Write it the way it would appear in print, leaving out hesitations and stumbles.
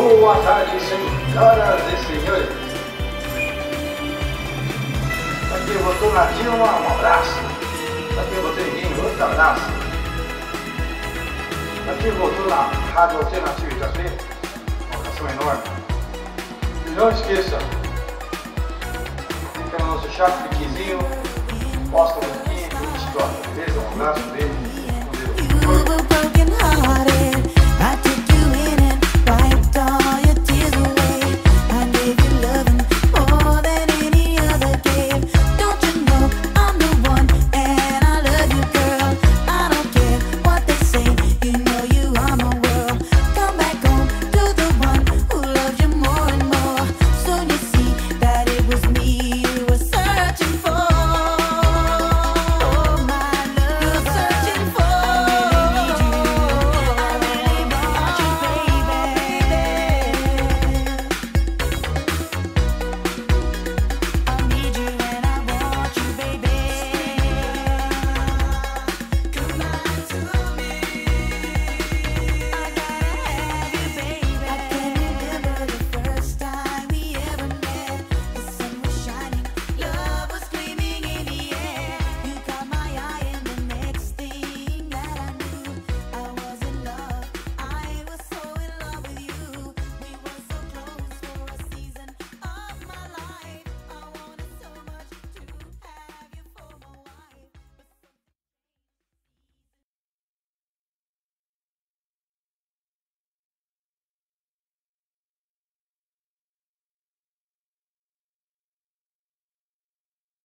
Boa tarde, senhoras e senhores. Aqui eu botou na Dilma, um abraço. Aqui eu botei ninguém, outro abraço. Aqui eu botou na Rádio Alternativa Itapê, uma oração enorme. E não esqueça, fica no nosso chat, piquezinho, posta um pouquinho, tudo história, beleza? Um abraço, beijo, com Deus.